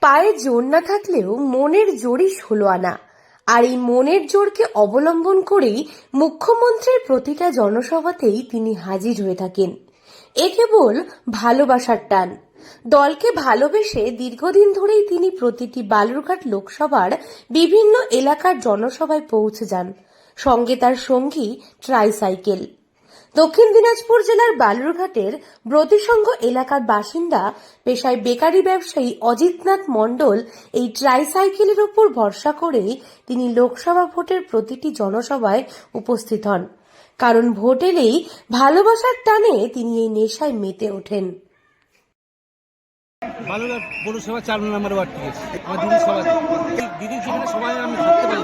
পায়ে জোর না থাকলেও মনের জোরই ১৬ আনা। আর এই মনের জোরকে অবলম্বন করেই মুখ্যমন্ত্রীর প্রতিটা জনসভাতেই তিনি হাজির হয়ে থাকেন। এ কেবল ভালোবাসার টান। দলকে ভালোবেসে দীর্ঘদিন ধরেই তিনি প্রতিটি বালুরঘাট লোকসভার বিভিন্ন এলাকার জনসভায় পৌঁছে যান। সঙ্গে তার সঙ্গী ট্রাইসাইকেল। দক্ষিণ দিনাজপুর জেলার বালুরঘাটের ব্রতিসংঘ এলাকার বাসিন্দা, পেশায় বেকারি ব্যবসায়ী অজিতনাথ মণ্ডল এই ট্রাইসাইকেলের উপর ভরসা করে তিনি লোকসভা ভোটের প্রতিটি জনসভায় উপস্থিত হন। কারণ ভোট এলেই ভালোবাসার টানে তিনি এই নেশায় মেতে ওঠেন। বালুরঘাট পৌরসভা ৪ নম্বর ওয়ার্ড থেকে আমার দিদির সভা, দিদির যেখানে সবাই আমি থাকতে পারি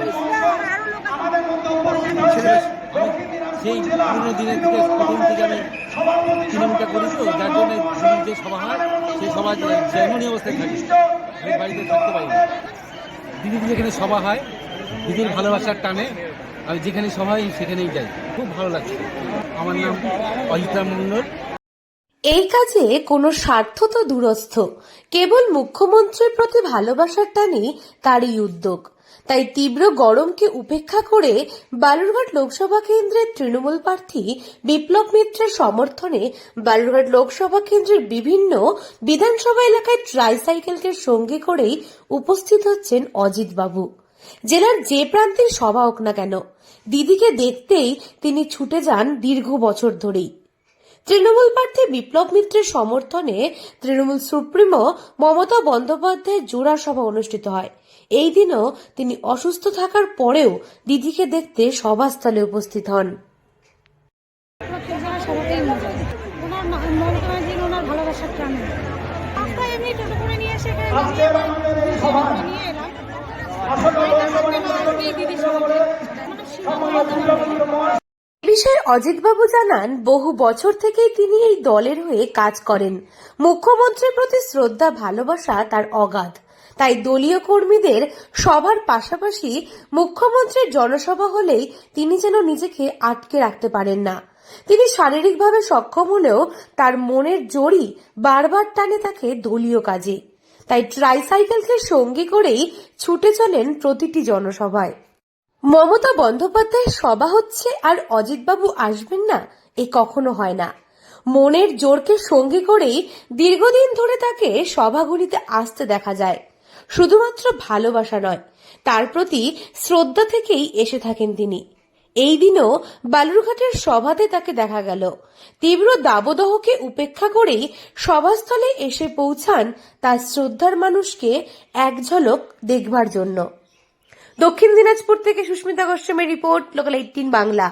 সেই পুরোনো দিনের থেকে প্রথম থেকে আমি কিলোমিটার করি, তো যার জন্য দিদির যে সভা হয় সেই সভা যেমনই অবস্থায় থাকি আমি বাড়িতে থাকতে পারি। দিদির যেখানে সভা হয়, দিদির ভালোবাসার টানে আমি যেখানে সভা হয় সেখানেই যাই। খুব ভালো লাগছে। আমার নাম অজিতনাথ মণ্ডল। এই কাজে কোনো স্বার্থ তো দূরস্থ, কেবল মুখ্যমন্ত্রীর প্রতি ভালোবাসার টানে তার এই উদ্যোগ। তাই তীব্র গরমকে উপেক্ষা করে বালুরঘাট লোকসভা কেন্দ্রের তৃণমূল প্রার্থী বিপ্লব মিত্রের সমর্থনে বালুরঘাট লোকসভা কেন্দ্রের বিভিন্ন বিধানসভা এলাকায় ট্রাইসাইকেলকে সঙ্গী করেই উপস্থিত হচ্ছেন অজিত বাবু। জেলার যে প্রান্তের সভা হোক না কেন, দিদিকে দেখতেই তিনি ছুটে যান দীর্ঘ বছর ধরেই। তৃণমূল প্রার্থী বিপ্লব মিত্রের সমর্থনে তৃণমূল সুপ্রিমো মমতা বন্দ্যোপাধ্যায়ের জোড়া সভা অনুষ্ঠিত হয়। এই দিনও তিনি অসুস্থ থাকার পরেও দিদিকে দেখতে সভাস্থলে উপস্থিত হন। বিষয়ে অজিতবাবু জানান, বহু বছর থেকেই তিনি এই দলের হয়ে কাজ করেন। মুখ্যমন্ত্রীর প্রতি শ্রদ্ধা ভালোবাসা তার অগাধ। তাই দলীয় কর্মীদের সভার পাশাপাশি মুখ্যমন্ত্রীর জনসভা হলেই তিনি যেন নিজেকে আটকে রাখতে পারেন না। তিনি শারীরিকভাবে সক্ষম হলেও তার মনের জোরই বারবার টানে তাকে দলীয় কাজে। তাই ট্রাইসাইকেলকে সঙ্গী করেই ছুটে চলেন প্রতিটি জনসভায়। মমতা বন্দ্যোপাধ্যায়ের সভা হচ্ছে আর অজিতবাবু আসবেন না, এ কখনো হয় না। মনের জোরকে সঙ্গী করেই দীর্ঘদিন ধরে তাকে সভাগুলিতে আসতে দেখা যায়। শুধুমাত্র ভালোবাসা নয়, তার প্রতি শ্রদ্ধা থেকেই এসে থাকেন তিনি। এই দিনও বালুরঘাটের সভাতে তাকে দেখা গেল। তীব্র দাবদাহকে উপেক্ষা করেই সভাস্থলে এসে পৌঁছান তার শ্রদ্ধার মানুষকে এক ঝলক দেখবার জন্য। দক্ষিণ দিনাজপুর থেকে সুস্মিতা গোস্বামীর রিপোর্ট, লোকাল 18 বাংলা।